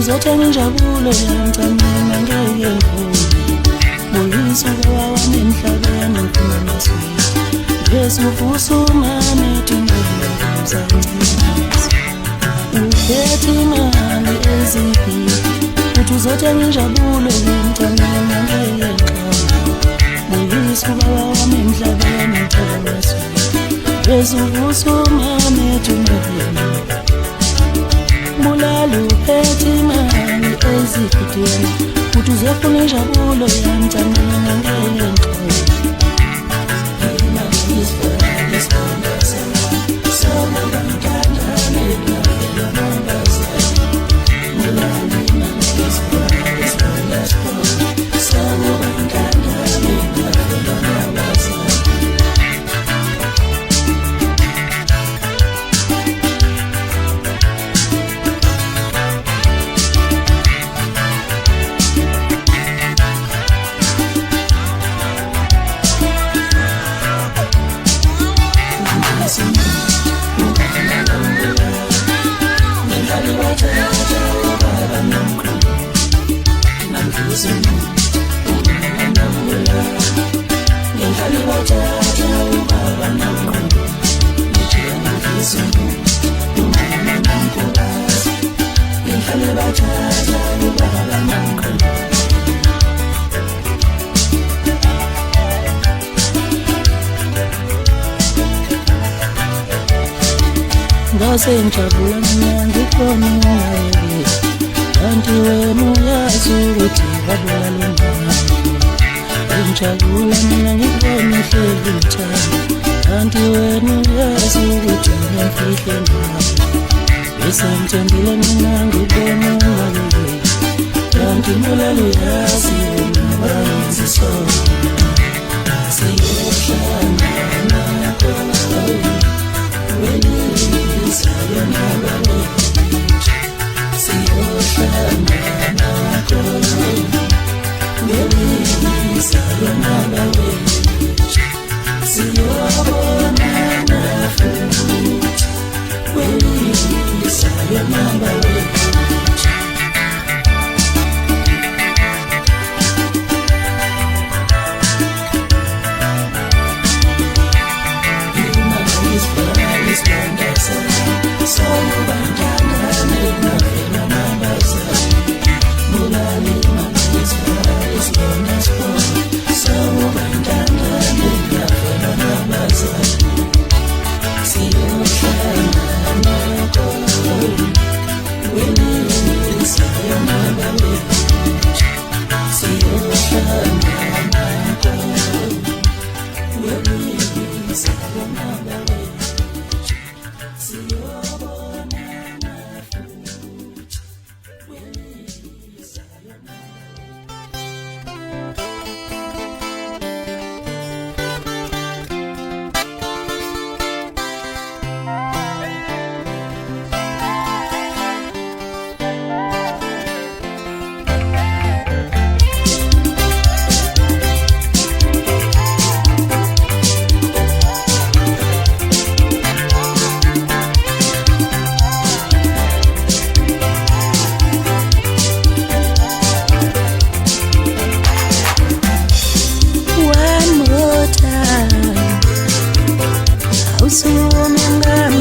uzothenga injabulo yamcamina ngeke ngikhohlwe Boyisuka wami emhlabeni ngifuna maswini Ngesufusa umame thungela kumzancisa Uphethe imali ezigidi Uthi uzothenga injabulo yamcamina ngeke ngikhohlwe Boyisuka wami emhlabeni ngifuna maswini Ngesufusa umame thungela Bulala uphethe imali ezigidini Uthi uzofuna injabulo yamcamina ngeke ngikhohlwe Imali isibhali isibonda Sona bantana nginavela nombazana Bulala imali isibhali isibonda Sona bantana nginavela nombazana Ngajabula mina ngikubona ungayekile Kanti wena uyazi ukuthi wabulala umama Ngijabula mina ngikubona uhleli ngithanda Kanti wena uyazi ukuthi ngimfihle ngami Bese ngithembile mina ngikubona ungayekile Kanti mbulala uyazi wena wayenza sona Siyohlangana nakho Sayona bawe Siyohlangana nakho Sayona bawe Siyobonana futhi Sayona bawe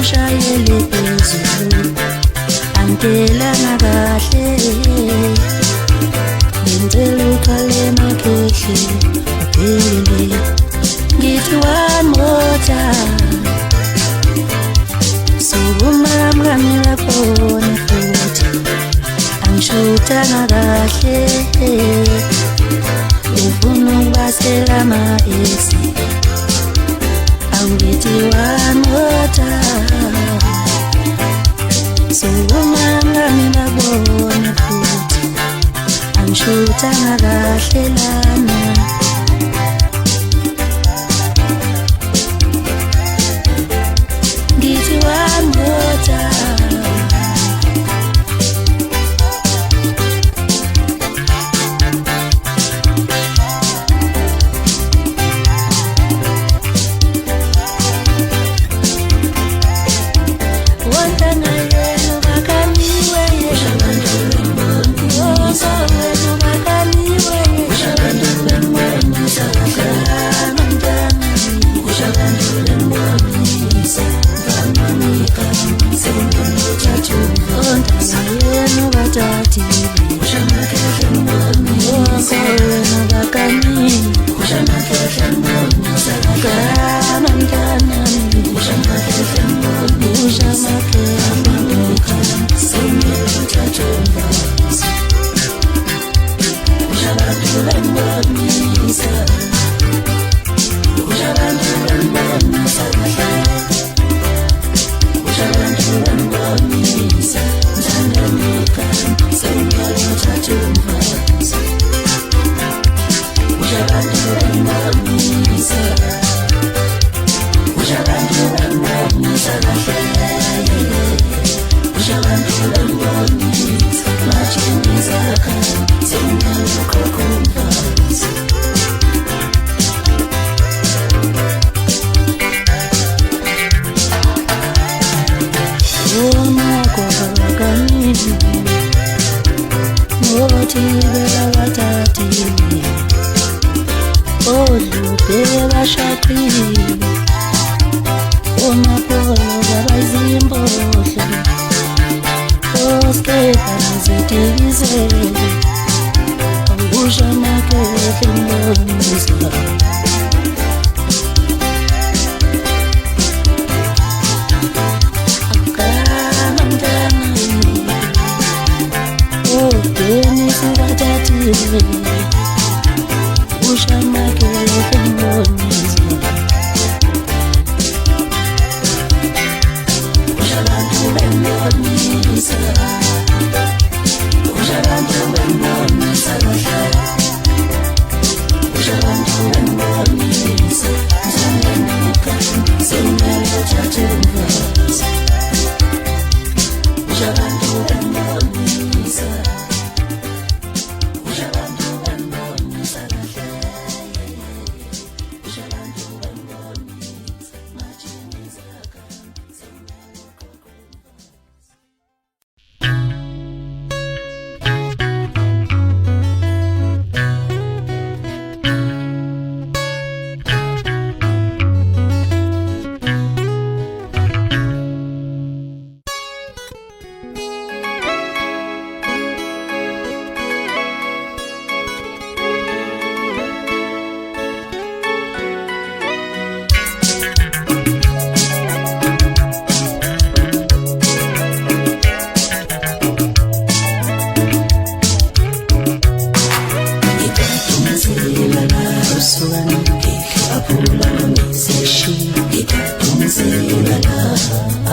Ushayele phezulu angelana kahle ngenzela ukhale makhehle ubhele ngithi one more time sokumamngani lakhona futhi angishutana kahle ufuna ukubasela ama-esi angithi one more time sokumamngani lakhona futhi angishutana kahle lana ngithi one more time one time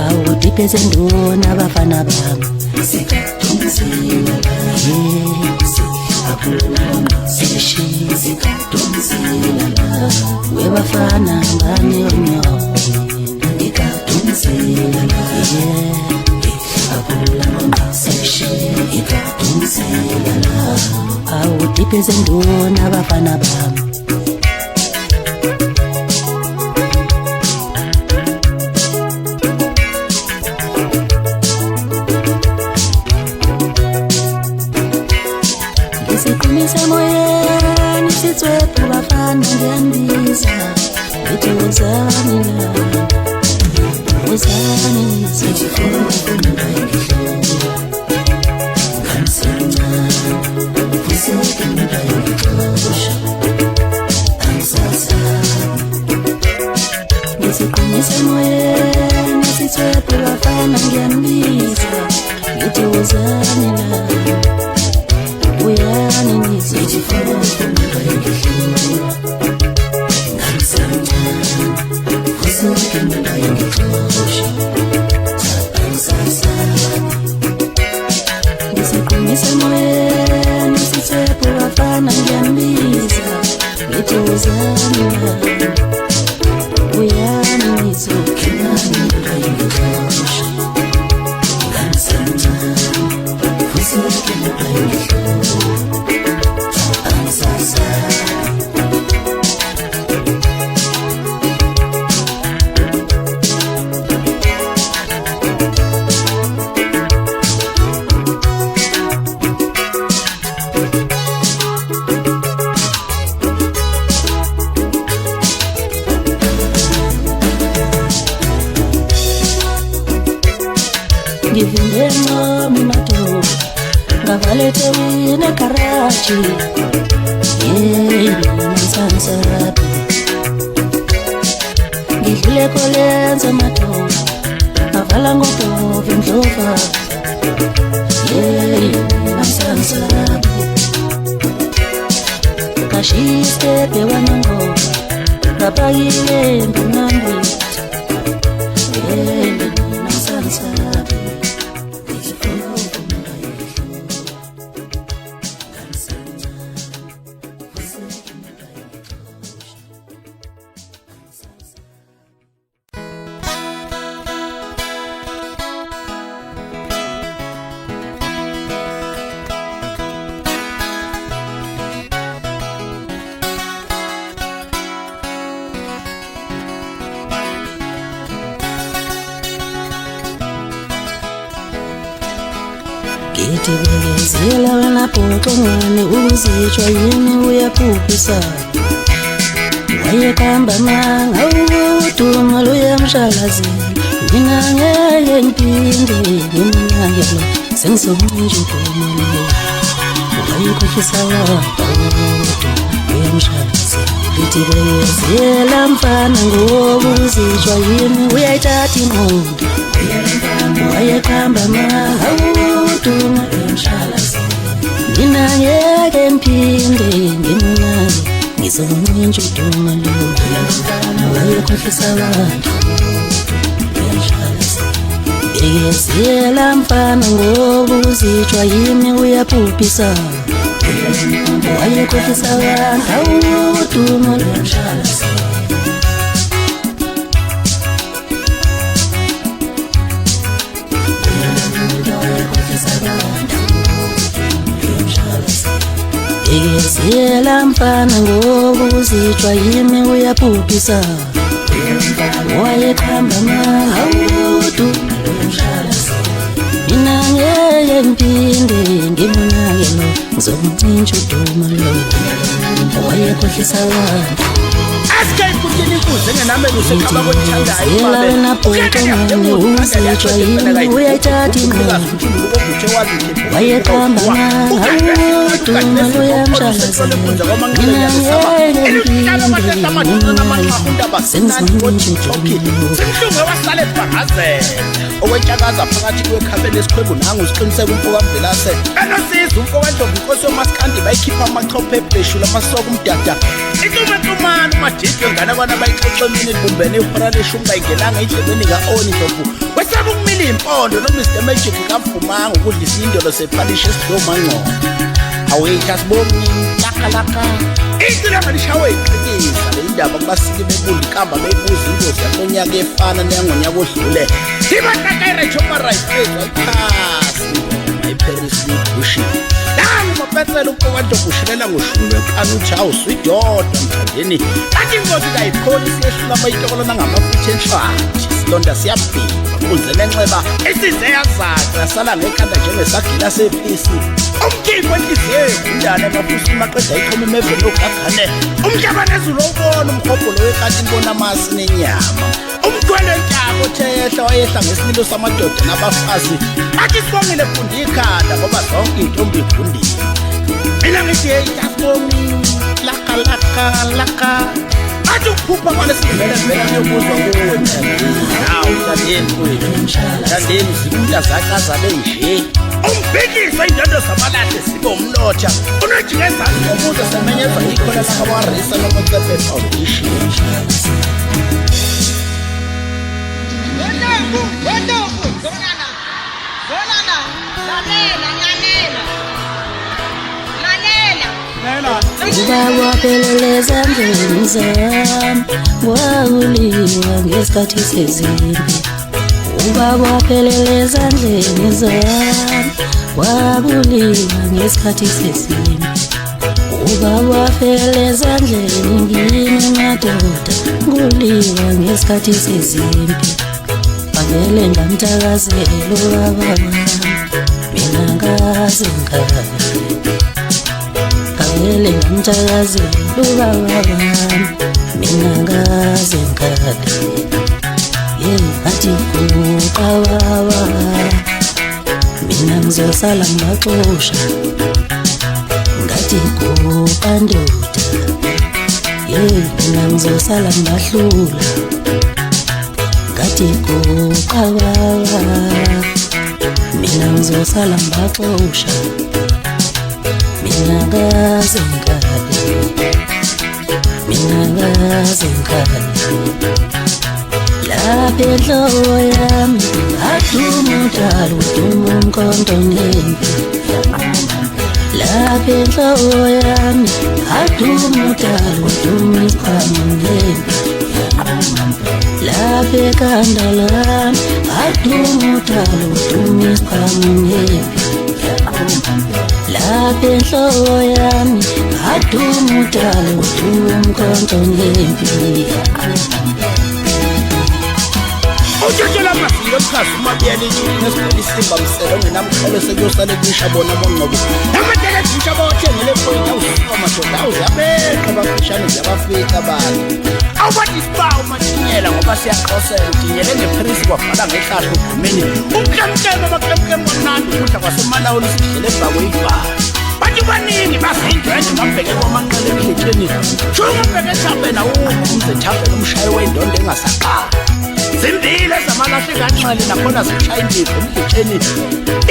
Awudipezenduna abafana bami webafana ngani onyo awudipezenduna abafana bami Ngisiqinisa moyeni sithwephe bafana ngiyandiza ngithi wozani la wozani sithifuna kumba ngihlonga ngamsencane kuseke kumba ngixosha angisasa ngisiqinisa moyeni sithwephe bafana ngiyandiza ngithi wozani la uyani nizijifuna kumba ngihlonga ngamsencane kuseke kumba ngixosha angisasa ngisiqinisa moyeni sithwephe bafana ngiyandiza ngithi wozani la uyani nizijifuna kumba ngixosha ngamsencane kuseke kumba ngixosha angisasa Balete wine karachi Nansansabi Ngidlule kolenza madoda Avala ngobove ndlova Nansansabi Kashiste bewanango Rapagile mbunambi Nansansabi Ngitibezela wena poxongwane uzitshwa yini uyaphupisa Wayekamba manga uduma luyamshalazela Mina ngeke ngiphinde ngimnakele sengizomncintsha uduma lo Wayekhohlisa wapha luyamshalazela Ngitibezela mfana ngoba uzitshwa yini uyayithatha ingqondo Wayekamba manga uduma luyamshalazela Mina ngeke ngiphinde ngimnakele ngizomncintsha uduma lo Wayekhohlisa wapha Bekezela mfana ngoba uzitshwa yimi uyaphupisa Wayekhohlisa wapha uduma luyamshalazela Bekezela mfana ngoba uzitshwa yimi uyaphupisa Wayekamba manga uduma luyamshalazela Mina ngeke ngiphinde ngimnakele ngizomncintsha uduma lo Wayekhohlisa wapha wena poxongwane uzitshwa yini uyayithatha ingqondo Wayekamba manga uduma luyamshalazela Mina ngeke ngiphinde ngimnakele sengizomncintsha uduma lo Okwetshakaza phakathi kwekhabeni esikhwebu nangu siqiniseka umfokamvelase enosiza umfokandlovu inkosi yomasikandi bayikhipha amachopho ebheshu lamasoko umdada intumantumana umadidwe ngana kwana bayixoxe emini libumbene ihora leshumi bayingelanga endlebeni ka-Oni Ndlovu wesaba ukumila impondo noMr Magic kavumanga ukudlisa indolo sephalisha esidlomangqondo awethu asiboni lakalaka Itilanga lishawe iqiniso le indaba kubasiki bebundi kamba beyibuza ingozi yanonyaka efana neyangonyaka odlule Ibataka iRechopa Rifles wayiphasi iParis Bush Nangu mapetsela umfokandlovu ushilela ngoshumi lwenkani uthi awuswidoda mthandeni Kanti ingozi kayikhona isiyehlula amayitokolo nangamafutha enshwathi Isilonda siyabhibha kunzele enxeba isize yazaca yasala ngekhanda njengesagila sepisi Umkhipho enhliziyo indala amafusi maqeda iqhoma imeveni ogagane Umhlaba nezulu ubona umkhobholo wekati imbona amasi nenyama Umgcwele ntako thehla wayehla ngesililo samadoda nabafazi Athi sibongile fundi ikhanda ngoba zonke intombi ifundile Mina ngithi asibongi laka Athi ukuphupha kwale sivele vele ngiyokuzwa kuwe Hawu thandeni kwethu Thandeni zimuntu azacaza benje Umbhekisa indondo zamalahle sibe umlotha Unojika ezansi komuza semenyezwa ikhola lakawarisa noMotsepe Foundation Wendongu, zonana, lalela Uba wapheleleza endleleni zami Wawuliwa ngesikhathi sezimbi Uba wapheleleza endleleni zami Wabuliwa ngesikhathi sezimbi Uba wapheleleza endleleni ngini madoda Nguliwa ngesikhathi sezimbi Vele ngamthakazela ubaba wami Mina ngaze ngale Vele ngamthakazela ubaba wami Mina ngaze ngale Athi kuqababa mina ngizosala ngibaxosha ngathi kubandoda mina ngizosala ngibahlula ngathi kuqababa mina ngizosala ngibaxosha mina ngaze ngikale lapha enhloko yami aduma umdala uduma umkhonto ngempi lapha enhloko yami aduma umdala uduma isikhwama ngempi lapha ekhanda lami aduma umdala uduma isikhwama ngempi lapha enhloko yami aduma umdala uduma umkhonto ngempi Utshela amazinyo echaza umabiyeli nesibheli isimba mselo ngenamkholo sekuyosale kuyisha bona bonqobo amadela edisha bawathengele point awusuka madoda awuzabeqa bafishane ziyabafika abantu awubathi isibawu matinyela ngoba siyaxhosela utinyele ngeprisi kwabhala ngehlahla ugumeni umklemkleme amaklemkleme kwamnandi ukudla kwasemalawuni sidlele emva kweyivalo bathi baningi basindwendwe bambheke kwamanqele emhletheni shuka umbheke ethambeni awumze ethambeni umshayi weyindondo engasaqala zimbili ezamalahle kanxele nakhona zishaya indiva emhletheni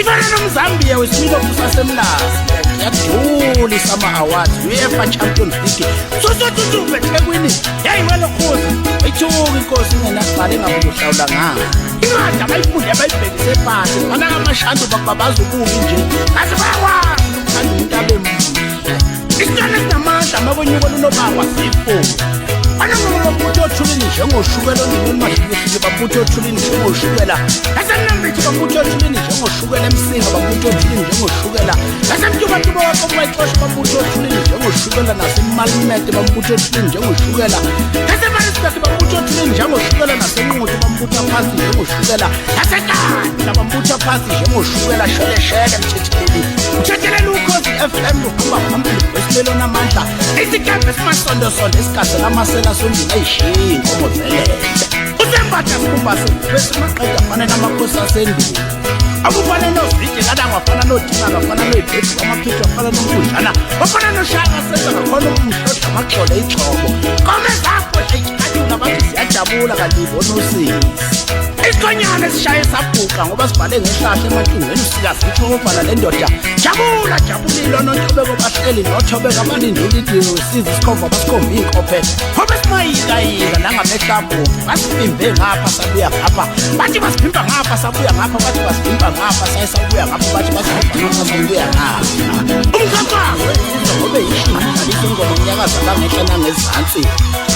ifana nomzambiya wesimilophu sasemlazi yadulisa ama-awards UEFA Champions League sosotutuve ethekwini yayimalokozi ayithuka inkosi ingenaqala engabukuhlawula ngayo incwadi abayifunde abayibhekise phansi fana kamashandu bababaza ububi nje kaze bayakwazi ukuthanda umuntu abemuhle isitwana esinamandla amabonyuko lunobakwa siyifuni bambuthi othulini njengoshukela oningweni mahlukile bambuthi othulini njengoshukela nasenambithi bambuthi othulini njengoshukela emsinga bambuthi othulini njengoshukela nasemntubantuba wakho bayixosha bambuthi othulini njengoshukela nasemmalimete bambuthi othulini njengoshukela nasemarisbeth bambuthi othulini njengoshukela nasenquthi bambuthi aphansi njengoshukela nasekandla bambuthi aphansi njengoshukela sheleshele mthetheleni ukhozi FM luhamba phambili wesilelo namandla isikembe esimasondosondo esikazela amasela sondini ayishiye inkomo zelele usembatha sikhumba sesimaqeda afana namakhosi asendulo akufana nozide kada ngafana nodinga ngafana noyibhedu amaphitho afana nomkudlana afana noshaka senza ngakhona umhlohla amaxolo ixhobo kome zakho echikhathula bathi siyajabula kanti ibonusisi isikhonyana esishaye sabhuqa ngoba sibhale ngehlahla emantungweni sikazitsho ubhala le ndoda jabula jabulile onontobeko bahleli nothobeko abalindulile siza isikhova basikhomba iy'nkophe ngoba simayikayika nangamehlabhu basipimbe ngapha sabuya ngapha bathi basiphimba ngapha sabuya ngapha bathi basiphimba ngapha saye sabuya ngapha bathi basiphimba ngapha sabuya ngapha umkhakhawe ngobe yishini dlalisa ingoma mnyakaza langehla nangezansi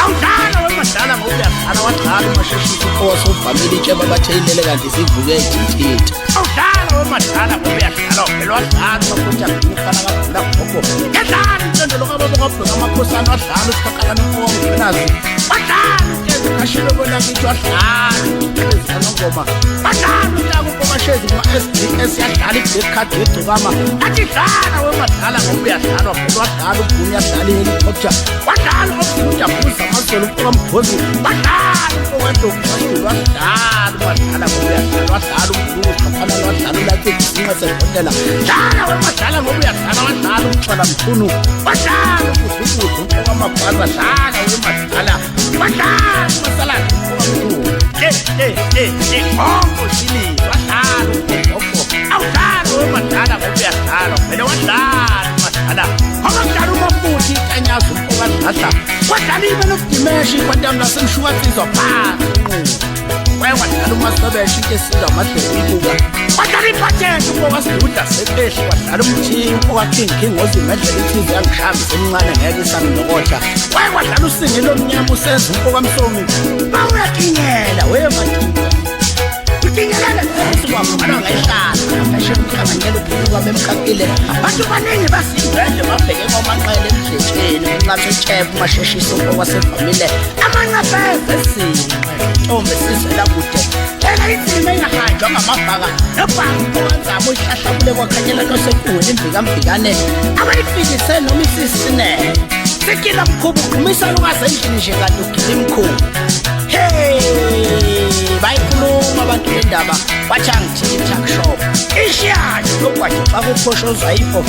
awudlala wemadlala ngokuyadlala wadlala umasheshisi ukhoso uvamile itsheba batheyilele kanti sivuke ejithitha awudlala wemadlala ngokuyadlala vele wadlala bakuthi akufana kavula gogo yadlala intendo lokababa kwabheka amakhosana wadlala usikhakhala nomfongo nazi wadlala intendo kashilo bona kithi wadlala ezanongoma wadlala untaka ukomashezi kuma-SDS yadlala i-black card yegcikama athi dlala wemadlala ngokuyadlala vele wadlala ubuni yadlala ihelicopter wadlala ofundi abuza amazolo ukamgozi wadlala ufokwendokazulu wadlala umadlala ngokuyadlala wadlala umguluku xaphana wadlala ulathi izinqa sebhotela dlala wemadlala ngokuyadlala wadlala umxhala mthunu wadlala ubuzubuzu ufokwamabhaza dlala wemadlala wadlala umasaladi ufokwamthunu ongo shili wadlala ugogo awudlala wemadlala ngokuyadlala vele wadlala umadlala akudlala umambuthi ikanyaza umfokwandladla wadlala ibe nokudimeshi kwantamnasemshukatsizwa phansi wadlala umasobeshi intesizwa amadlelibuka wadlala ipatente ufokwasibudla sepehli wadlala umthingi ufokwaking ozimedlela ithizi yangishambi semncane ngeke isanginokotha wadlala usingelo omnyama usenza ufokwamsomi bawuyakinyela wemadinga utingelele sikwamana ngayihlala ngashela umhlanganyelo uphuka bemkakile bantu baningi basindwendwe babheke kwamanqele emhletheni unqathe uchefu umasheshisa ufokwasevamile amanqapeze esinqe ntombi sizwela kude tshela inzima engahanjwa ngamabhaka nobhaka ufokwenzamo uyihlahlabule kwakhanyela nosekuni imvikambikane abayifikise noma isisinele sikila mkhubu uqhumisa lukaze endlini nje kanti ugila imkhubu hey bayikhuluma abantu bendaba bathi angithini talk show ishiyani lokwathi bakuphoshoza izipho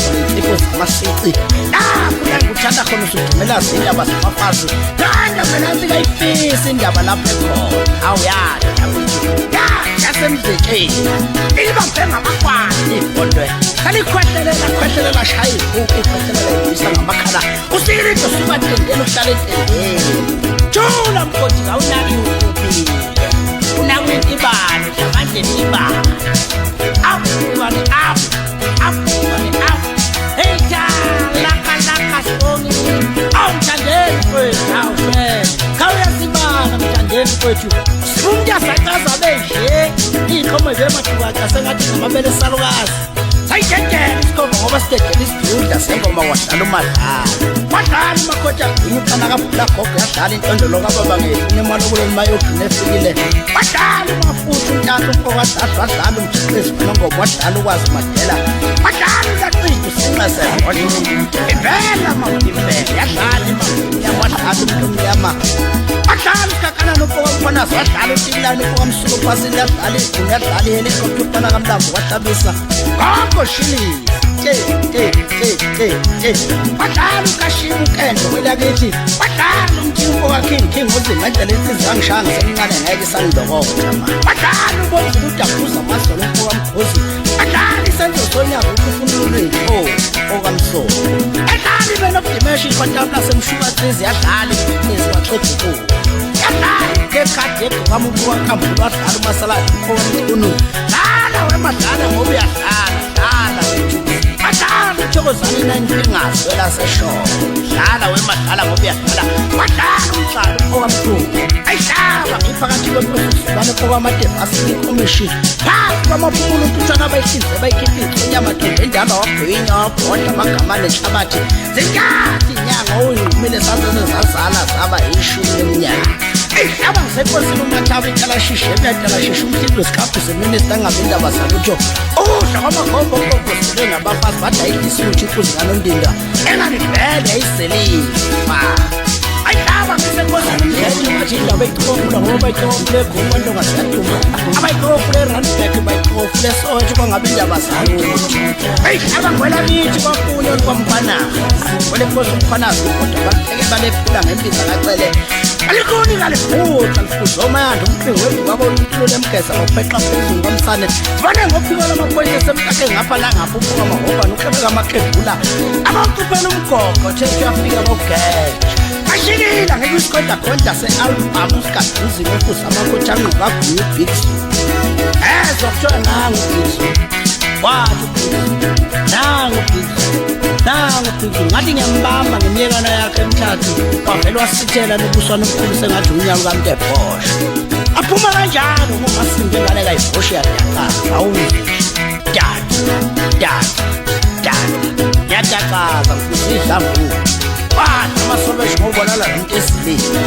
zamasici la ngikuthanda khona usugcumela izindaba zamafazi lana mina ngikayifisa indaba lapho ekhona awuyazi yasemzekeni ibambe ngamakwani ibondwe khalikhwehlelela shaya ibuku ikhwehlelela ibisa ngamakhala usile into subatendela uhlala entendeni jula mkoti awunaki ukuphi unaki ibalo manje ibalo up hey laka soni awuthandeni kwethu awuhle khawuyasibana mthandeni kwethu sifunda sakaza benje ikhomo zemathuka sengathi ngamabele salukazi sayithethe isikhomo ngoba sidedela isidudla sengoma wadlala umadlala umakhothi agcina uqana kaphula gogo yadlala intondolo kababa ngethu nemali kuleli mayogcina efikile wadlala umafutha untathu umfokadadla wadlala umjikezi nongoma wadlala ukwazi madela wadlala uzacinto sinxesebona impela mawulimpela yadlala imawuya wadlala umuntu omnyama wadlala usikakana nomfokamfonazi wadlala utililani umfokamsulo phasini yadlala iguni yadlala ihelikopta uqana kamlambo wahlabisa gogo shilisi wadlala ukashima ukendo kwelakithi wadlala umthimbo kaking uzinqedela insizwa ngishaya ngisemncane ngeke sangidokotha wadlala ubomvula udabuza amazolo umfokamkhozi wadlala isenzo sonyaka ukufuna okamsolo wadlala ibenokudimesha ikhwantamla semshukatsizi yadlala iziwaqeda ukulu yadlala ngekhadi egqokamuntu wakhambula wadlala umasaladi umfokamcunu dlala wemadlala ngoba uyadlala wadlala uthokozane nanjingazo elaseshoko dlala wemadlala ngoba uyadlala wadlala umhlalo umfokamcunu ayihlaba ngiphakathi kwemphuzulwane mfokamadevasi ikomishini phansi kwamaphumulo untutshana abayihlinze bayikhiphice inyamathonde endaba wabhinya wabhoda amagama nenhlabathi zinkathi inyanga uyumile sazene zazala zaba ishumi leminyaka ihlaba ngisenkosini umathaba italashishe ebuyatalashishe umthithi wesikhafu zeminista angabe indaba zalutho ukudla kwamagombo okokosele nabafazi badayidisa ukuthi ikuzikaNondinda enganivele yayiselifa ayihlaba ngisenkosini umthetho mathi indaba eyixhofula ngoba bayixhofule egombanto ngasiyaduma abayixhofule eRandburg bayixhofule eSoweto kwangabe indaba zalutho ayihlaba ngwelakithi kwafunye kwamkhwanazi kwelenkosi umkhwanazi kodwa bahleke balephula ngembiza kacele alikuni ngalifuqa lifuza omanda umqhingi wevuka boluntulo lemgeza ngopheqa phezulu komsane sibane ngophiko lamaphoyisa semkakhe ngapha la ngapha ufuka amahobani uqhebeka amakhebula abawucuphela umgogo thethu uyafika bogeja ashikila ngeke usikhondakhonda se-album usikaduzini ofuza amakhothi anquba aguye ubigsu ezokuthiwa nangu ubigsu wathi ubigsu nangu ubigsu ngathi ngiyambamba ngemiyekana yakhe emthathu wavele wasithela nobuswana omkhulu sengathi unyaka kaMtebhosha aphuma kanjalo ngomasimbe ngale kayibhosha yadakaza awuve dada yadakaza mfuthi idlambu wathi amasobesha ngobonala nomuntu esilile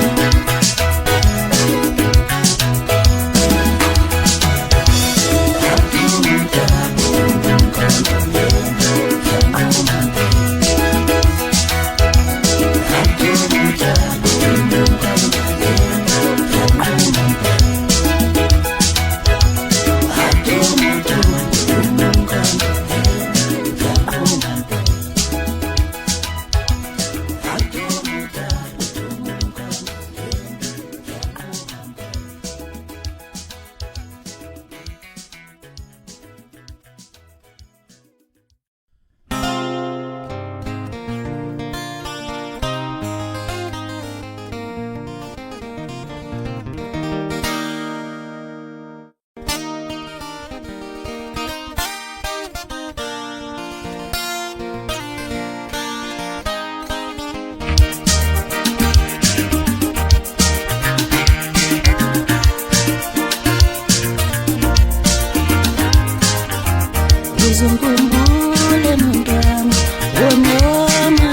Uzungumule mntwana wonyoma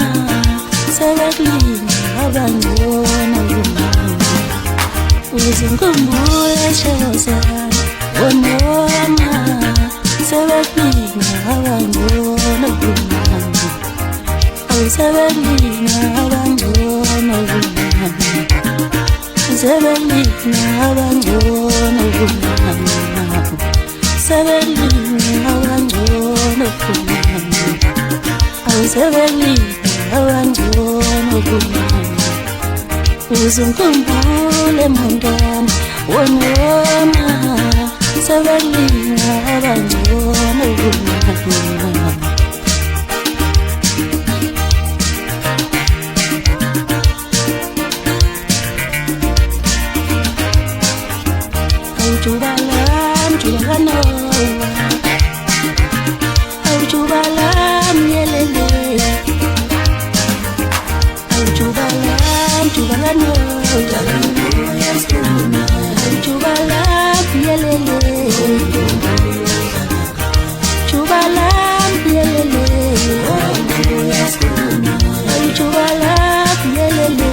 sebeklina abangona ngumama uzungumule shozana wonyoma sebeklina abangona ngumama sebeklina abangona ngumama sebelina abangcono kunami, sebelina abangcono kunami, sebelina abangcono kunami. Uzungikhumbule mntwana wona sebelina abangcono kunami. Jubalam, jubalanoa, au jubalam yelele, au jubalam, jubalanoa, au jubalam yelele, jubalam yelele, au jubalam yelele.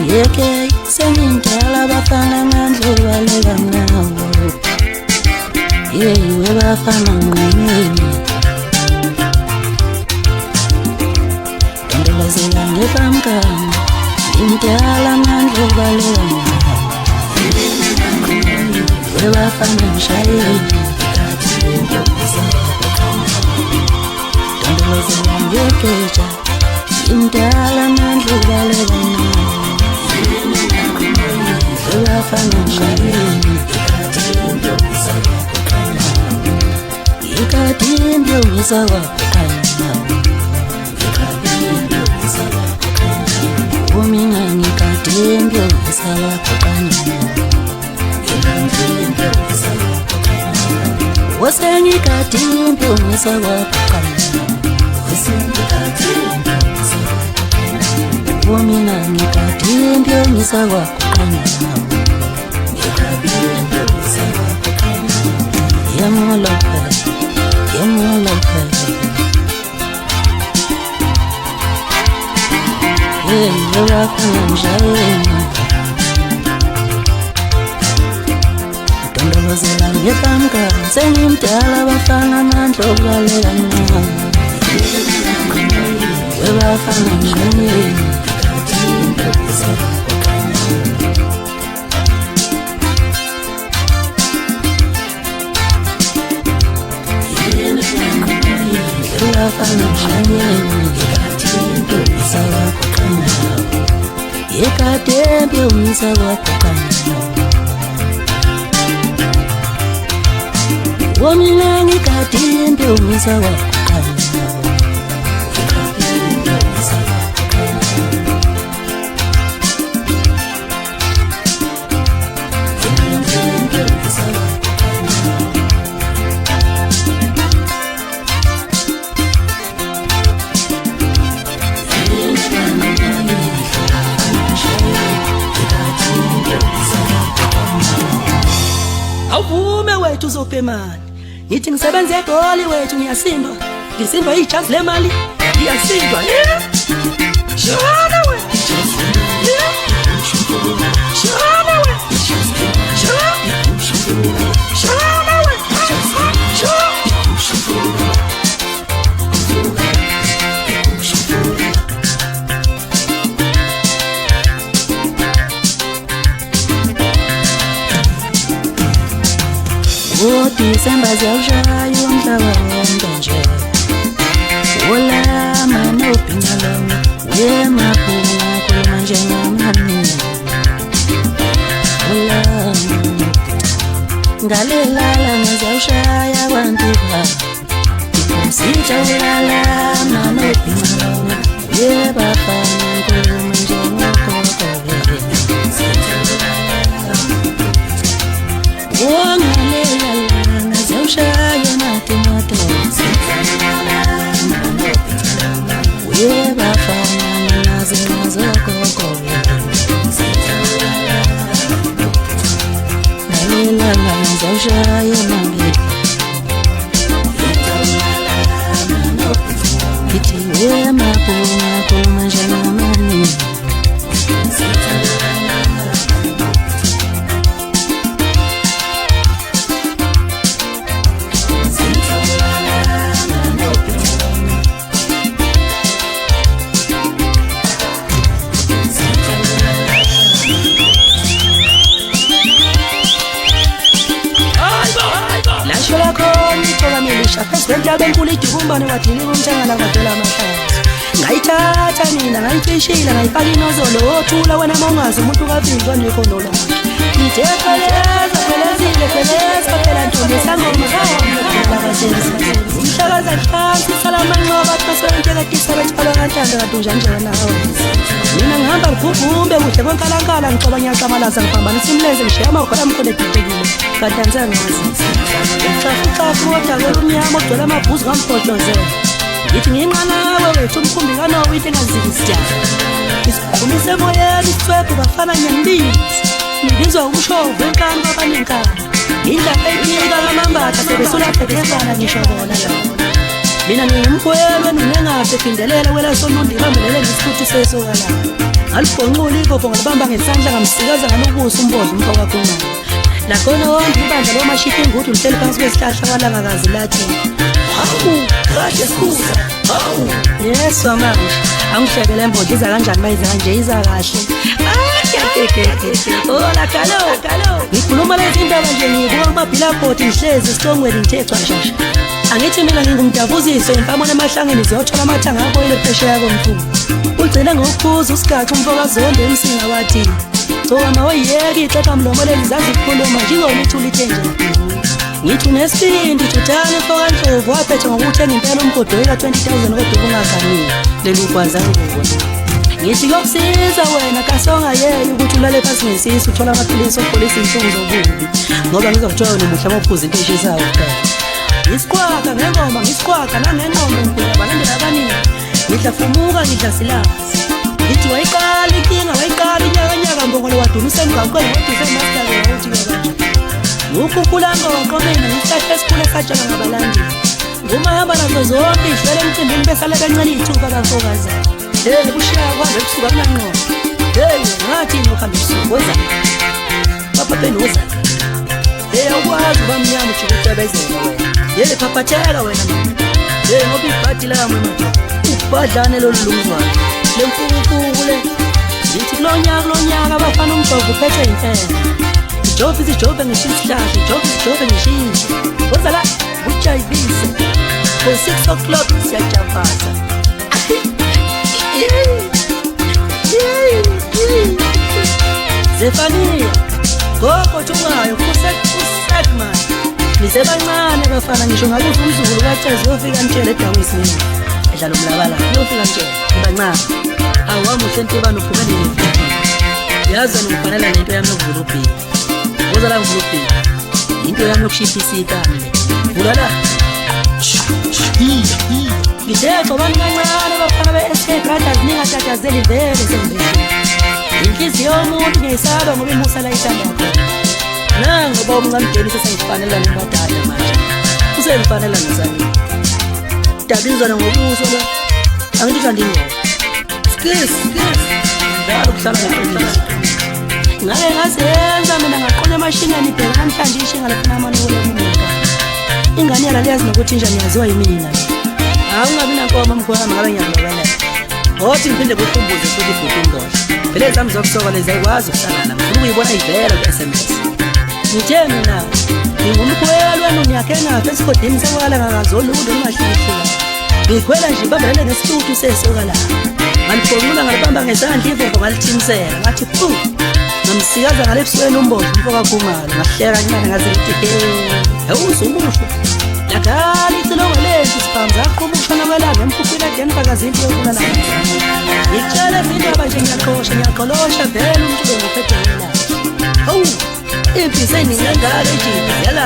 Yeke sengintala bafana ngandlobaleka nawo, yewe bafana ngani ndolazela ngepamkani intala ngandlobaleka nawo, yewe bafana ngishayeni ndolazela ngekeja intala ngandlobaleka nawo. Ikadimbyo ngisawa kukhanya, umina ngikadimbyo ngisawa kukhanya, wasengikadimbyo ngisawa kukhanya, umina ngikadimbyo ngisawa kukhanya. Yamolope, yamolope, yewa kanjayeni, ndolozela ngepamka, sengimdala bafana mandlobaleka nawo, yewa kanjayeni. ngikade ngiyomisa kwakhona womina ngikade ngiyomisa kwakhona awuvume wethu uzopemani ngithi ngisebenze egoli wethu ngiyasindwa ngisindwa ijazi lemali ngiyasindwa shona wethu shona wethu shona December ziyawushaya umhlaba wonke nje Olama nophingalonga Yemaphunga khuluma njengamani Olama Ngalelala ngizawushaya kwantuka Sitha olama nophingalonga Yebafana khuluma njengakhokho Shaya matemato Weba fana nazo koko Nalela nazo shaya mangi Iti wema puma puma janamani Senjabe nkulu idukumbane wathini kumtshangala kwadela amahlazo ngayithatha mina ngayifishila ngayifaka inozolo othula wena mongazi umuntu kabizwa nekhono lakhe ngithetheleza phelezile pheleza phela ntombi sangoma kawabasenzi umhlakaza phansi salamanqoba phosonke kadisa bethwala kanjani kanti unjanjena nawe mina ngihamba ngivumbe kuhle konkalankala ngicoba ngiyaqamalaza ngiphambanisa imlenze ngishiya amagwala amkhona edidekile kanti anzangazi Ucafu kodwa umnyama ogcwele amabhuzu kamfohlozela ngithi nginqanawe wethu umkhumbi kanowithi engazikisijana isikhumise emoyeni isithwebhu bafana nyambili ngibizwa umshovu wenkani kwabanenkani indlela ephika kamambatha sebesulaphekezana ngisho bona mina ngingumkhwelwe nonengahle phindelela wela sonundi ihambelele ngesikhuthi sesokalayo ngalibhonxula ivopho ngalibamba ngesandla ngamsikaza ngalobuso umbozo umfoka kumali Nakhona wonke ibandla lomashithi ingudu lihleli phansi kwesihlahla kwalangakazi lathi hawu kahle sikhula hawu yeso manje angihlebele embodla iza kanjani bayiza kanje iza kahle ola kalo ngikhuluma lezi indaba nje ngikuwa kumabhilabhodi ngihlezi esitongweni ngithe cwashasha angithi mina ngingumdavuziso imfamona emahlangeni ziyothola amathanga akho ile phesheya komkhulu ugcina ngokuphuza usigaxa umfoka zonke emsinga wathi Toma oyeki ixexa mlomo lelizazi ukukhuluma njengomithuli ithenje ngithi nesibindi tuthane fokanhlovu waphethe ngokuthenga impela umgodo ka 20,000 kodwa ungaganile leli ukwaza ngubo ngithi kuyokusiza wena kasonga yeye ukuthi ulale phansi ngesisi uthola amaphilisi opolisi inhlungu zobubi ngoba ngizokuthola nomuhla mophuza into eshisayo phela isikwaka ngengoma ngisikwaka nangengoma ngibona balandela abaningi ngidla fumuka ngidla silazi ngithi wayiqala inkinga wayiqala inyakanyaka ngongole wadumisa emgaqweni waduse emasitale wawuthi kanje ukukhulango waqomena ngisihlahla esikhule satshela ngabalandeli ngumahamba nazo zonke ihlele emcimbini besale kancane ithuba kafokazayo kushiya kwaze kusuka kunanqoba ngathi ngohambe usukoza papapenoza ukwazi ubamnyama uthi ukucebezela wena phaphatheka wena ngoba ibhadi lami manje ubadlane lolulungwane lemfukufuku le ngithi kulonyaka abafana umjovo uphethe impela ijobe ngishiya isihlahla ijobe ngishiya woza la ujayivise for 6 o'clock siyajavaza Zefania gogo thungayo kusekman nisebancane bafana ngisho ngakuthi umzukulu kaCezi uyofika nitshele eDawisini edlala umlabala uyofika nitshele ngibancane awami uhlentibani uphumele nini yazi ngifanele nento yami yokuvula ubhili uzala ngivula ubhili into yami yokushipha isikani vula la ngideko bancancane bafana be-SK Brothers ningatatazeli vele sengibeshini inhliziyo yomuntu ngiyisaba ngoba imusa la ithanda yakho nangoba umncamdeni sesengifanela nembadala manje usengifanela nasani dabizana ngobuso lo angithi kandini skis ngalo kuhlala ngeqiniso ngaye ngazenza mina ngaqola emashineni ibheka namhlanje ishinga lafuna amane kulomuntu ingane yala liyazi nokuthi nje niyaziwa yimina awungabi nankoma mkhwami ngabe ngiyabonakala othi ngiphinde kukhumbuze futhi ibhuti indoda phela ezami zokusoka lezi ayikwazi ukuhlangana ngifuna ukuyibona ivela ku-SMS ngithe mina ngingumkhwelo wenu niyakhe ngapha esigodini sekwala ngakazoli ukuthi ungahlihluka ngikhwela nje ibambelele ngesitutu sesoka la ngaliphonqula ngalibamba ngezandla ivova ngalithimisela ngathi phu ngamsikaza ngale ebusweni umbosho umfoka khumalo ngahleka kancane ngaze ngithi awuzumusho yakhala icilongo lethu sibhamu zakho umushona kwelanga emkhuphini adenifakazinto yokuna namanje ngitshele indaba nje ngiyaqolosha vele umculo ngiphethelela hawu impi seningangaka ejibi yala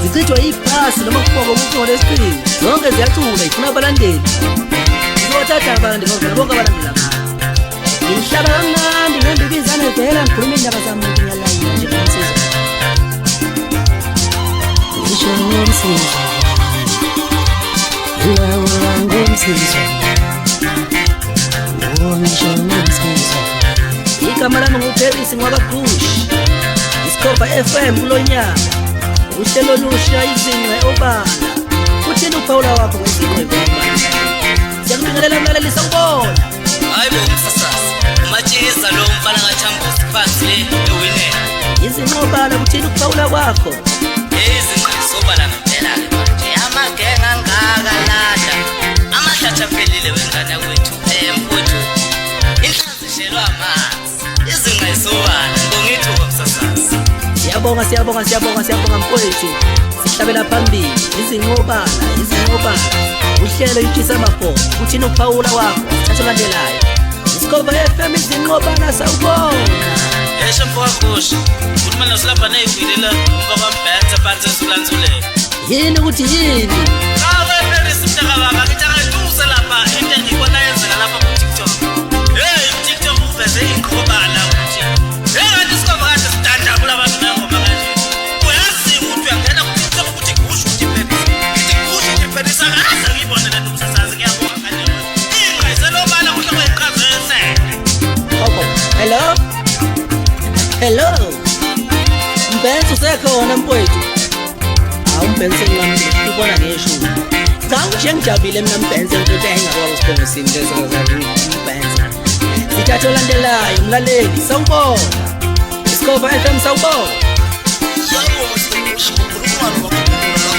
zichithwa ibhasi noma kufoka umucingo lesicini zonke ziyacula ifuna abalandeli ngizothatha abantu ngozela bonke abalandeli abantu ngimhlaba kamnandi ngembibizane vela ngikhuluma indaba zamuntu ngiyalayina nje ngomsiza ngisho ngomsiza ilawa ngomsiza ngisho ngomsiza igama lami nguParis ngwakagushi isikhoba FM kulonyaka uhlelo lusha izingwe obala uthini uPaula wakho ngezingwe obala siyakubingelela mlaleli sawubona hayi bo msasasa umatshiza lo mfana ngaChambozi phansi le ewinela izinqobala uthini uPaula wakho izinqobala ngempela ke manje amagenga angaka lada amahlathi aphelile wengane kwethu emfuthu inhlanzishelwa amanzi izinqobala ngongithi komsasasa siyabonga mfowethu sihlabela phambili izinqobala uhlelo itshisa amabhobo uthini uPaula wakho thatha landelayo isikhoba FM izinqobala sawubona esho mfowakhoshi ukhuluma nosilapha nezivile la umva kwambhenza phansi esulanzulele yini ukuthi yini kawe Paris mntaka baba ngithangaduze lapha into engikona yenzeka lapha ku TikTok hey TikTok uveze inqobala ukuthi ngathi sikhoba kade stand up labantu nangoma kanje uyazi ukuthi uyangena ku TikTok ukuthi kusho ukuthi Paris akaze ngibone lento umsasazi ngiyabonga kanjalo ingayizelo bala ukuthi kwayiqhazese hello mbenzo sekhona mfowethu awumbenze nami ubona ngisho cha nje ngijabule mina mbenze into engakwazi usibonga isinto ezikazazi mbenze sithatha olandelayo umlaleli sawubona isikhoba FM sawubona yebo msebenzi ukhuluma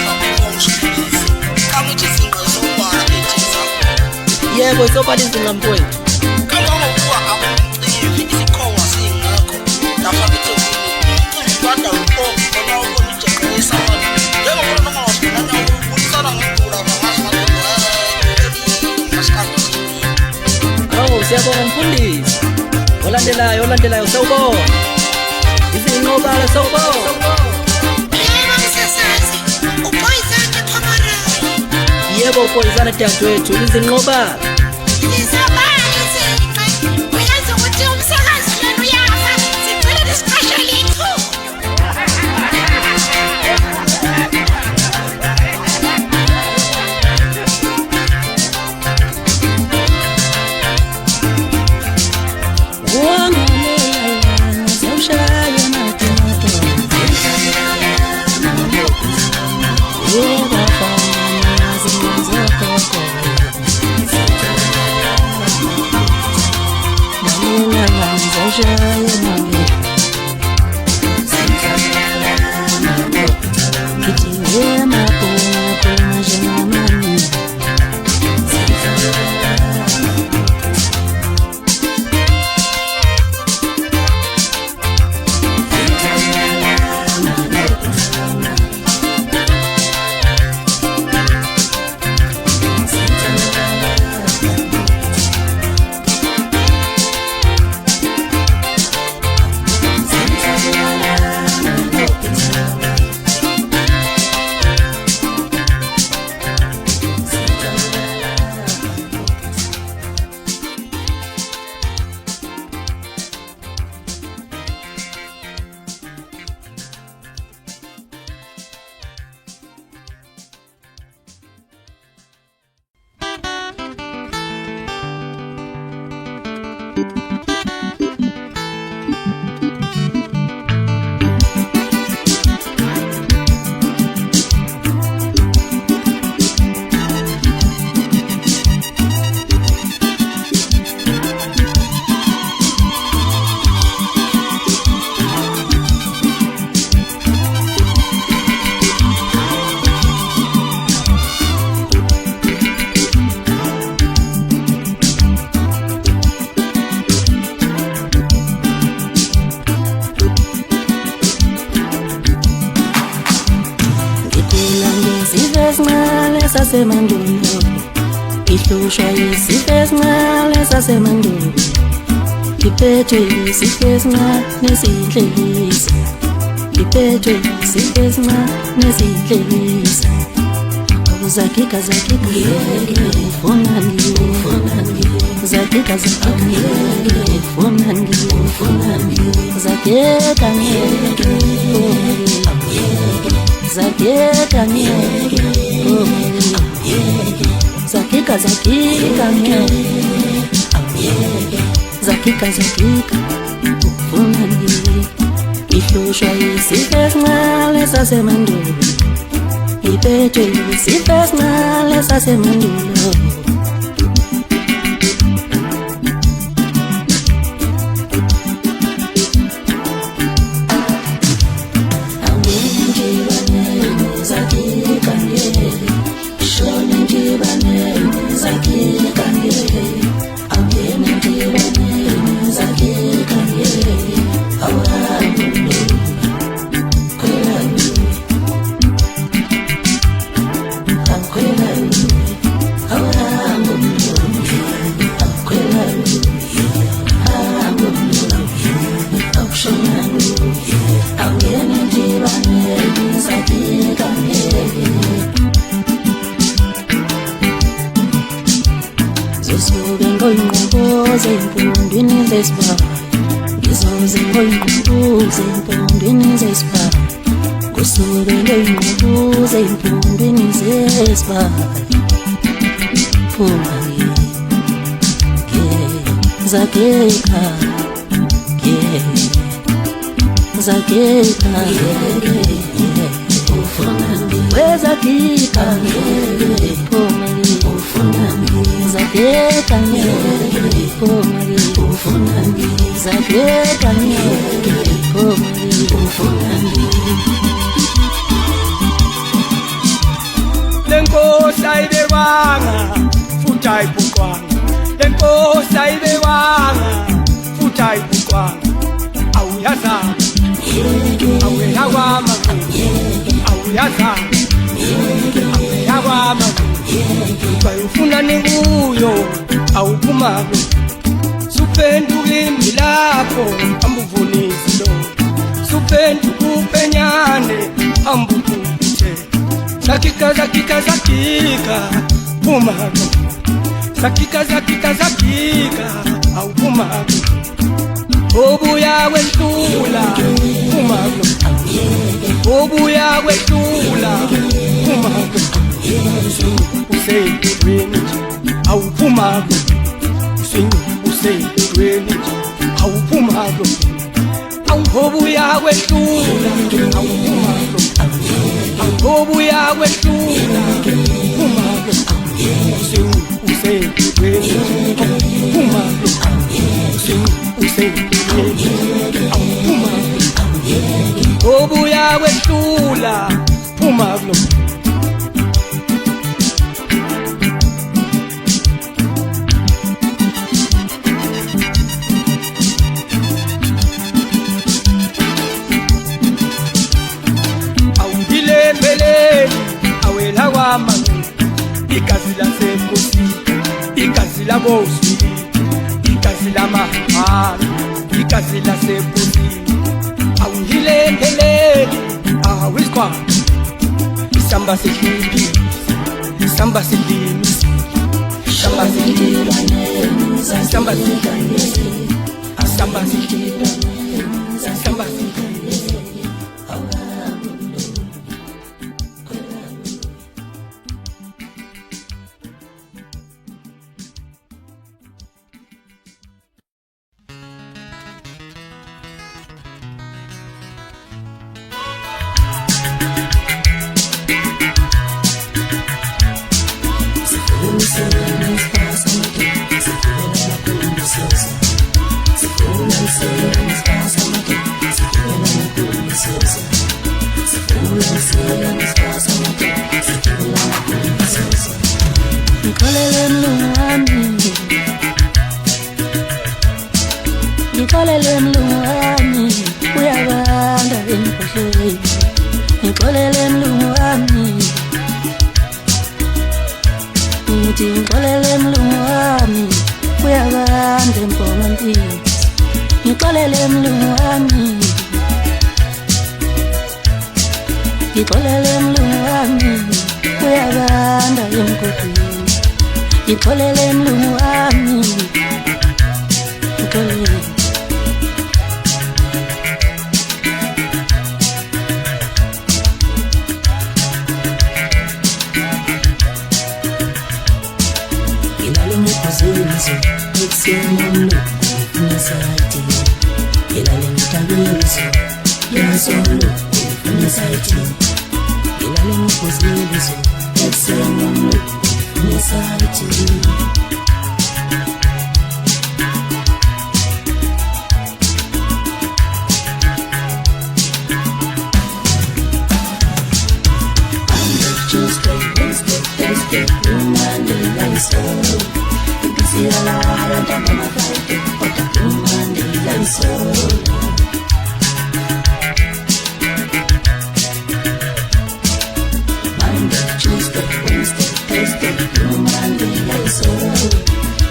lapha ngomshikilizi kamuthi sinqozo ubala ethiza yebo sobala izinqa mfowethu kangangokuba akucivi isikhowa singakho lapha kuthini uqanda uqobo bona ukunijexisa abantu njengoba noma wasibona ukusana ngidula awu siyabonga mfundisi olandelayo sawubona izinqobala sawubona yebo Poyizana dadewethu izinqobala Sasemandulo ihlushwa yisifo esincane sasemandulo iphethwe yisifo esincane nesiyinhlekisa iphethwe yisifo esincane nesiyinhlekisa zakika ufuna zakika ufuna zakeka zakeka zakika ufuna ihlushwa yisifo esincane sasemandulo iphethwe yisifo esincane sasemandulo Empondweni zesibaya ngizoze ngoyinqubuze empondweni zesibaya kusuke ngoyinqubuze empondweni zesibaya phuma zakeka zakeka ufuna wezakika phuma zakeka lenkosi ayibewanga futhi ayibhuqwanga lenkosi ayibewanga futhi ayibhuqwanga awuyazana awuyakwama awuyazana awuyakwama bayufuna ninguyo awuphumako suphenduka imbilapho ambuvunisi lo suphenduka upenyane ambuvunise zakika phumako zakika awuphumako obuya kwehlula phumako obuya kwehlula phumako useyintweni awuphumako useyintweni awuphumako awubuya kwehlula awuphumako awubuya kwehlula phumako useyintweni awuphumako useyintweni awuphumako obuya kwehlula phumako igazi lasenkosini igazi lakosi igazi lamahamba igazi lasenkosini awuhilengeleli awisikwa isamba sedlimi isamba sedlimi isamba sedlimi isamba sedlimi isamba sedlimi isamba sedlimi ngixolele mlungu wami uyabanda emkhohlweni ngixolele mlungu wami ngithi ngixolele mlungu wami uyabanda empompini ngixolele mlungu wami ngixolele mlungu wami uyabanda emkhohlweni ngixolele mlungu wami ngixolele Ngizwe ekuseni umlungu ufuna sayithi ngilale ngithabiso yasolo ufuna sayithi ngilale ngibuziliso ekuseni umlungu ufuna sayithi Tuesday, Wednesday, Thursday, Monday, Wednesday. See a lot of them on my Friday, but I do Monday like so. Monday, Tuesday, Wednesday, Thursday, do Monday like so.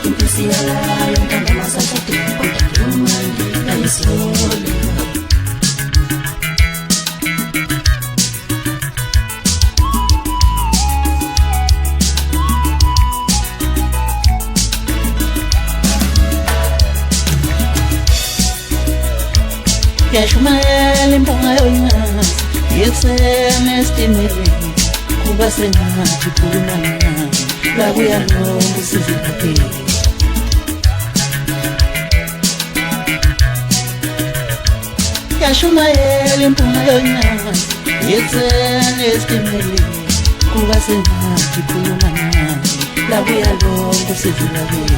You can see a lot of them on my Saturday, but I do Monday like so. Yashumayela impunga yonyasi yekuseni esitimeleni kuba sengathi khuluma nami labuya lonke usizilapheli Yashumayela impunga yonyasi yekuseni esitimeleni kuba sengathi khuluma nami labuya lonke usizilapheli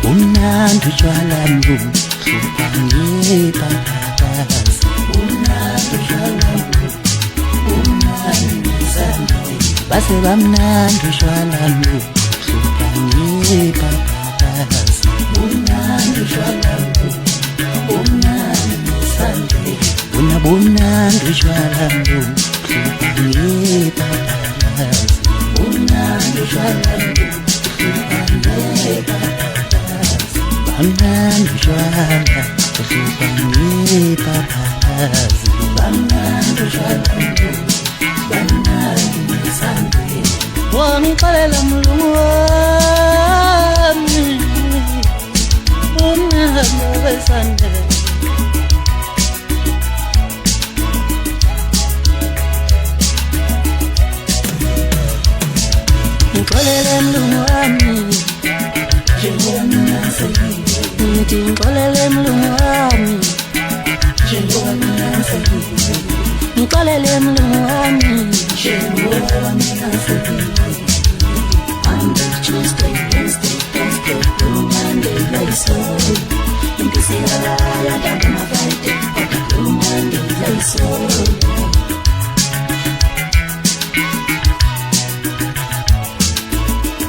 Unandu jwala mlungu hlupanye babakazi Unandu jwala mlungu unandu nizande Base bamnandu jwala mlungu hlupanye babakazi Unandu jwala mlungu unandu nizande Unabunandu jwala mlungu hlupanye babakazi Unandu jwala mlungu hlupanye babakazi Bamnandu jwala hlupanye babakazi Bamnandu jwala bamnandu nizande Wangixolela mlungu wami umnandi wesande Ngixolele mlungu wami Ngithi ngixolele mlungu wami ngixolele mlungu wami Monday, Tuesday, Wednesday, Thursday, Blue Monday, like so Impisiyala yadanga ma-Friday, kodwa Blue Monday, like so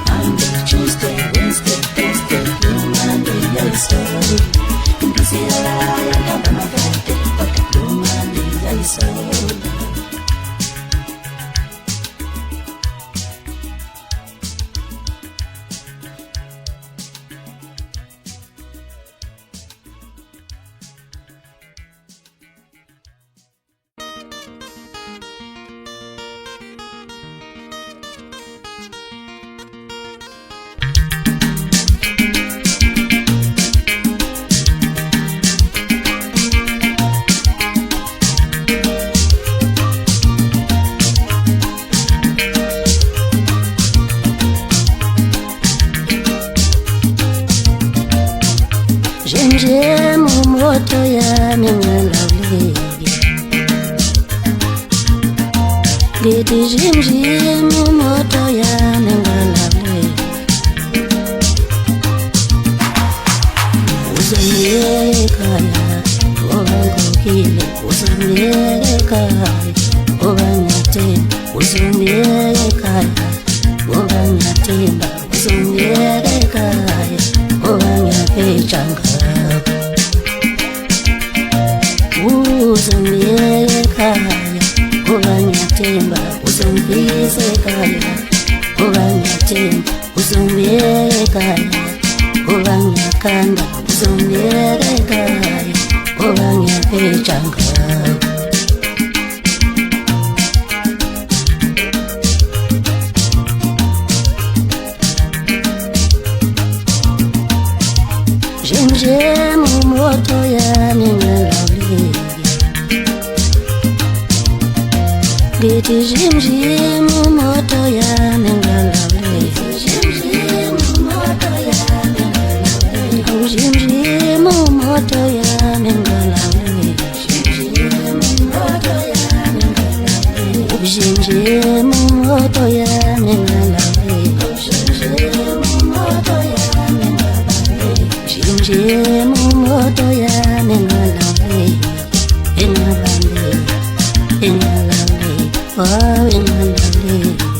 Monday, Tuesday, Wednesday, Thursday, Blue Monday, like so Impisiyala yadanga ma-Friday, kodwa Blue Monday, like so moto yami ngilaleli Ngithi jim moto yami ngilaleli Uzongiyeka ekhaya ngoba ngigugile uzongiyeka ekhaya uzongiyeka ekhaya ngoba ngiyathemba uzongiyeka ekhaya ngoba ngiyapheja ngakho uzongiyeka ekhaya ngoba ngiyathemba uzongiyisa ekhaya ngoba ngiyathemba uzongiyeka ekhaya ngoba ngiyakhanda uzongiyeka ekhaya ngoba ngiyapheja ngakho Jim moto yami ngalawulile Ngithi Jim moto yami ngalawulile Jim moto yami ngalawulile Oh Jim moto yami ngalawulile Jim moto yami ngalawulile Oh Jim moto yami ngalawulile Oh Jim moto yami Jim moto yami ngalawulile engalawulile oh engalawulile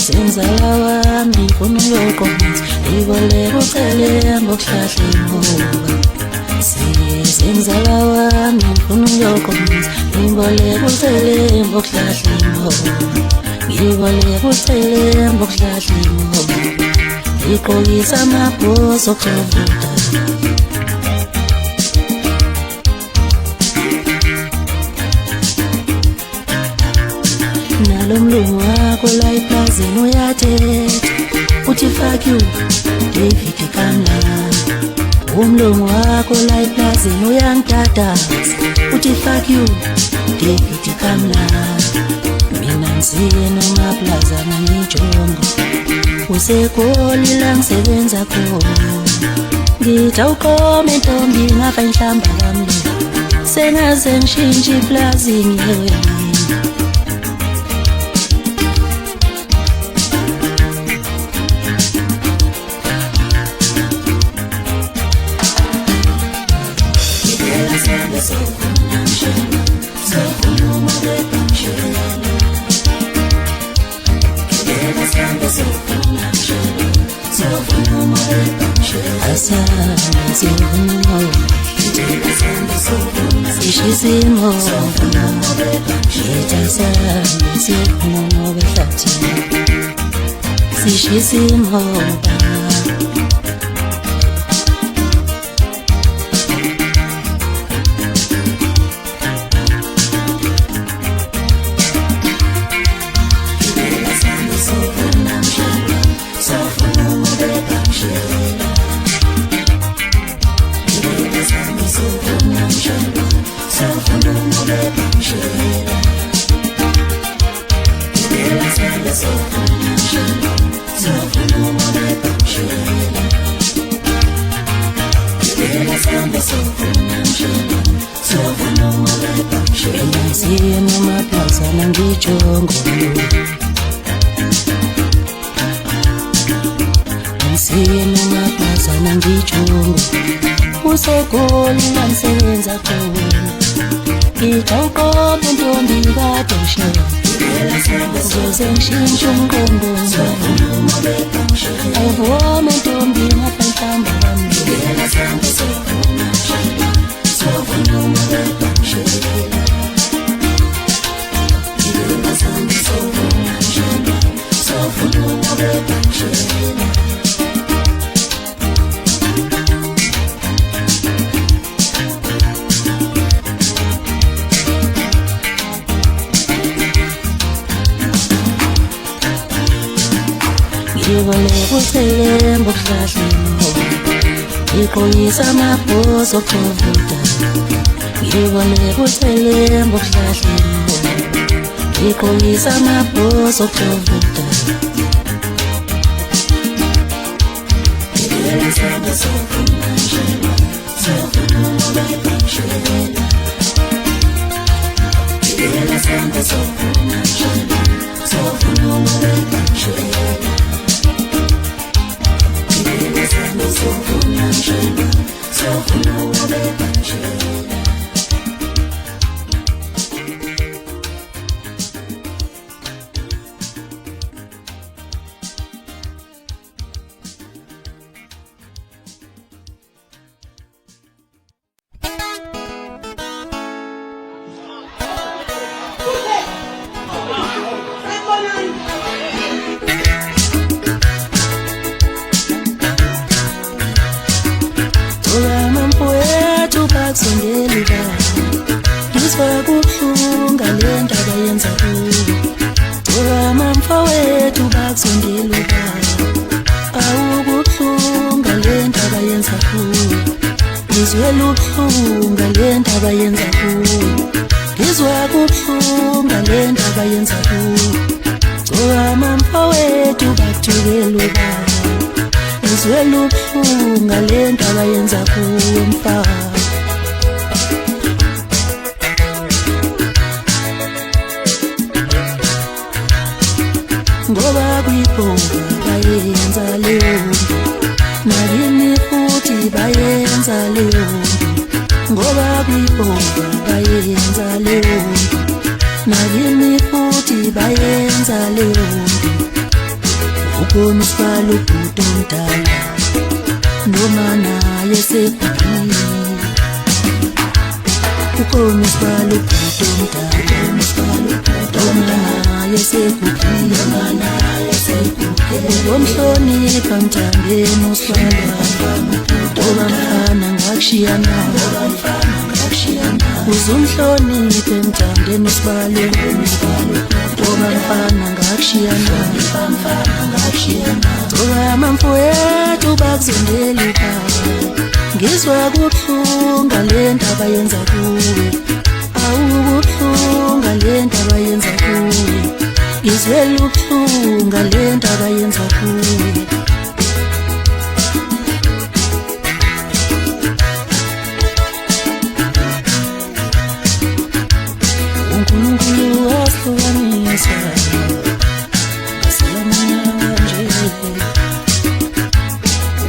Senzala wami ngifuna uyoqonda iboleka ucele ngokuhlahla imhoba Senzala wami ngifuna uyoqonda iboleka ucele ngokuhlahla imhoba Ngiboleka ucele ngokuhlahla imhoba Iqokisa amabhozo okuvuta Nalomlungu wakho la eplazini uyathetha uthi fuck you David Kamla Umlungu wakho la eplazini uyangidadaza uthi fuck you David Kamla Mina ngiziye noma plazana ngijongo Usekoli la ngisebenza khona Ngithi awuqome ntombi ngafa inhlamba kamli Sengaze ngishintshe iplazi ngiyewe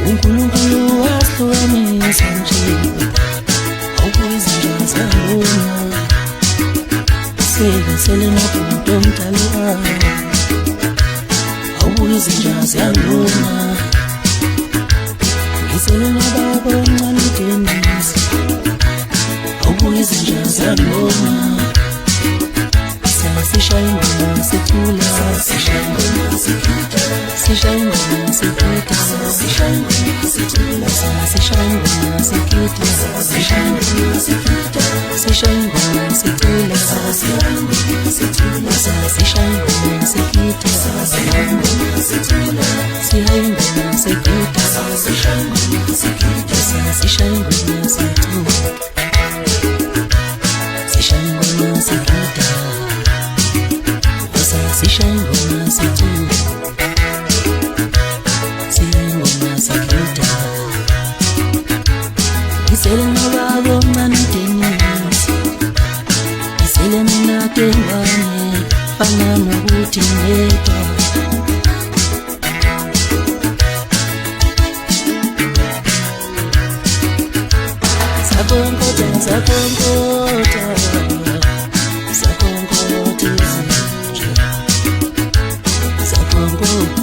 uNkulunkulu wahlukanisa nje awukuyizinto ngisele nakumuntu omdala awubuka izinja ziyaluma ngisele nababa omncane uDenisi awubuka izinja ziyaluma sishaya ingoma sithula sishaya ingoma sithula sishaya ingoma sithula sishaya ingoma sithula sishaya ingoma sithula sishaya ingoma sithula sishaya ingoma sithula sishaya ingoma sithula sishaya ingoma sithula sishaya ingoma sithula sishaya ingoma sithula sishaya ingoma sithula sishaya ingoma sithula sishaya ingoma sithula sishayingoma sithula sishayingoma sithula ngisele nababa omncane uDenisi ngisele mina kengwane fana nokuthi ngedwa sakonkotha sakonkotha sakonkotha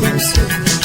Let's go.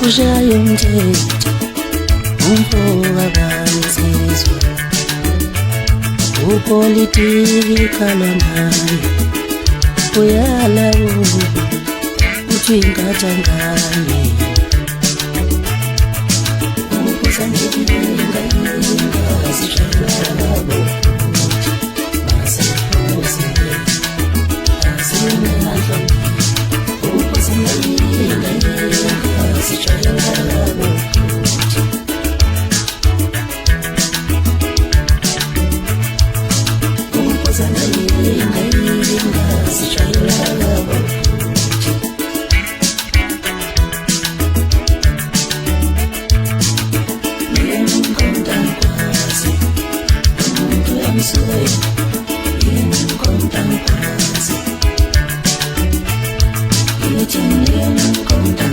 ushaya umthetho umfoka kansizwa upolitika lwamanje uyala uthi ingathangane ukuza ngelinga sijayelabo masefuze asinadla ukuza ngelinga sijayelabo Contan